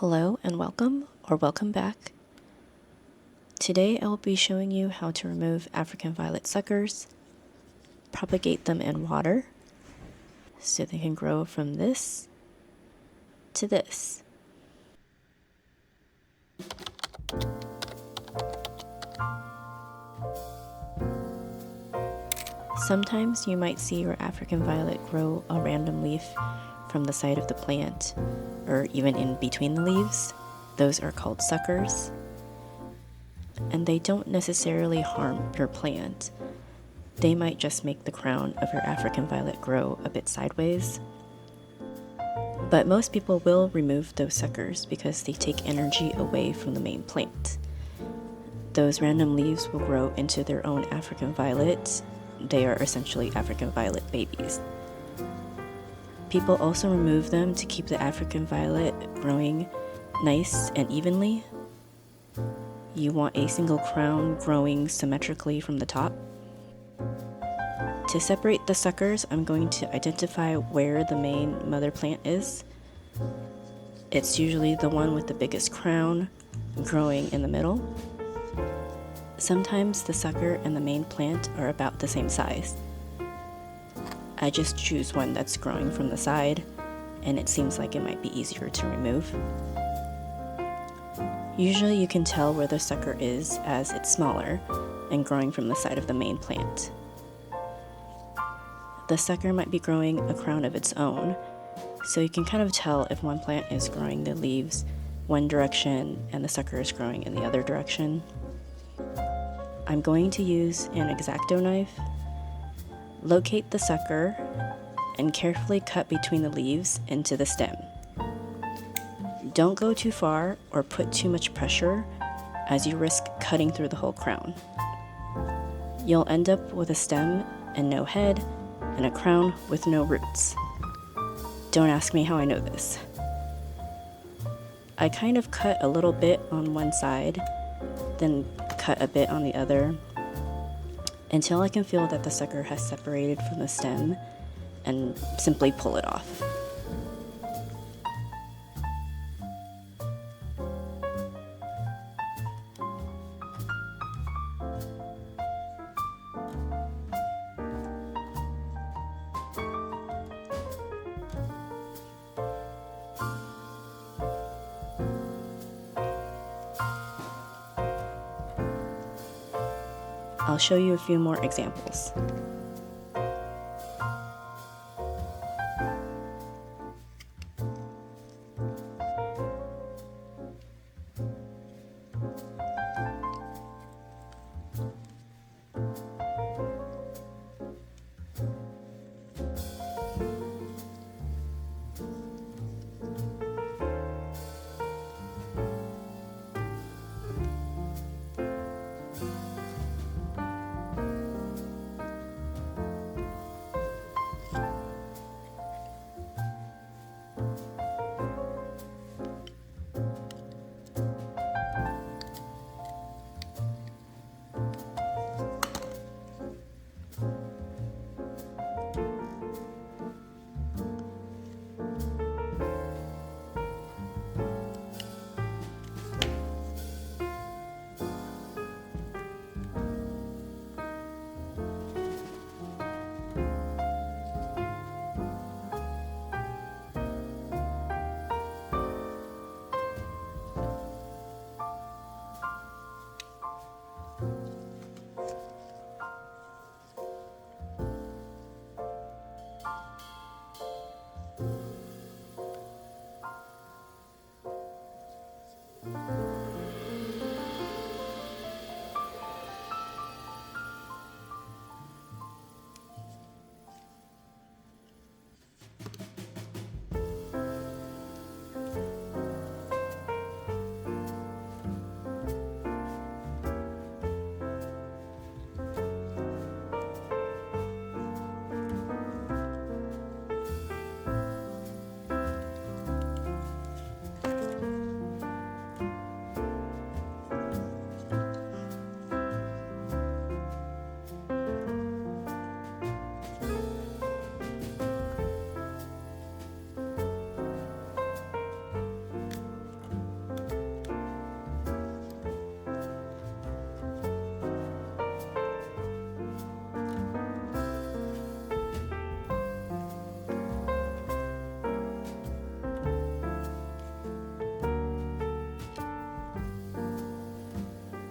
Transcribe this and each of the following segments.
Hello and welcome, or welcome back. Today I will be showing you how to remove African violet suckers, propagate them in water, so they can grow from this to this. Sometimes you might see your African violet grow a random leaf from the side of the plant, or even in between the leaves. Those are called suckers. And they don't necessarily harm your plant. They might just make the crown of your African violet grow a bit sideways. But most people will remove those suckers because they take energy away from the main plant. Those random leaves will grow into their own African violet. They are essentially African violet babies. People also remove them to keep the African violet growing nice and evenly. You want a single crown growing symmetrically from the top. To separate the suckers, I'm going to identify where the main mother plant is. It's usually the one with the biggest crown growing in the middle. Sometimes the sucker and the main plant are about the same size. I just choose one that's growing from the side, and it seems like it might be easier to remove. Usually you can tell where the sucker is as it's smaller and growing from the side of the main plant. The sucker might be growing a crown of its own, so you can kind of tell if one plant is growing the leaves one direction and the sucker is growing in the other direction. I'm going to use an X-Acto knife, locate the sucker, and carefully cut between the leaves into the stem. Don't go too far or put too much pressure, as you risk cutting through the whole crown. You'll end up with a stem and no head, and a crown with no roots. Don't ask me how I know this. I kind of cut a little bit on one side, then cut a bit on the other, until I can feel that the sucker has separated from the stem, and simply pull it off. I'll show you a few more examples.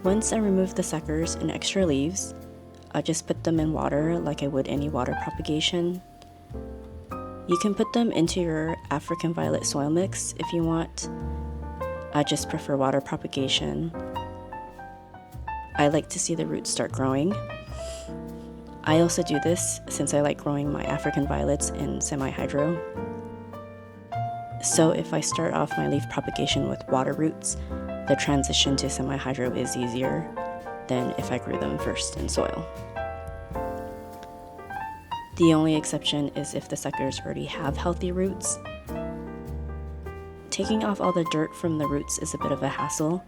Once I remove the suckers and extra leaves, I just put them in water like I would any water propagation. You can put them into your African violet soil mix if you want. I just prefer water propagation. I like to see the roots start growing. I also do this since I like growing my African violets in semi-hydro. So if I start off my leaf propagation with water roots, the transition to semi-hydro is easier than if I grew them first in soil. The only exception is if the suckers already have healthy roots. Taking off all the dirt from the roots is a bit of a hassle,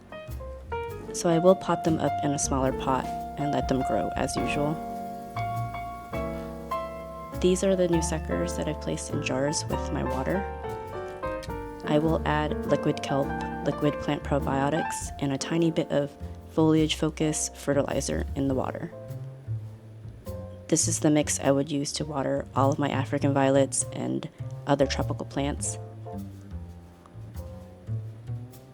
so I will pot them up in a smaller pot and let them grow as usual. These are the new suckers that I've placed in jars with my water. I will add liquid kelp, liquid plant probiotics, and a tiny bit of foliage focus fertilizer in the water. This is the mix I would use to water all of my African violets and other tropical plants.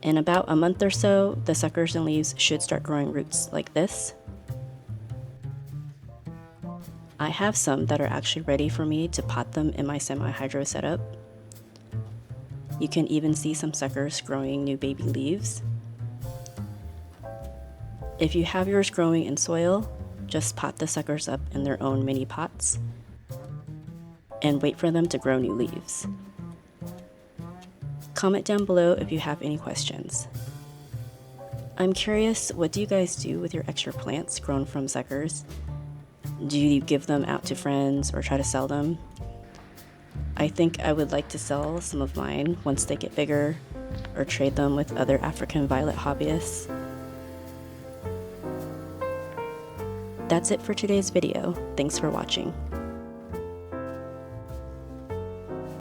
In about a month or so, the suckers and leaves should start growing roots like this. I have some that are actually ready for me to pot them in my semi-hydro setup. You can even see some suckers growing new baby leaves. If you have yours growing in soil, just pot the suckers up in their own mini pots and wait for them to grow new leaves. Comment down below if you have any questions. I'm curious, what do you guys do with your extra plants grown from suckers? Do you give them out to friends or try to sell them? I think I would like to sell some of mine once they get bigger, or trade them with other African violet hobbyists. That's it for today's video. Thanks for watching.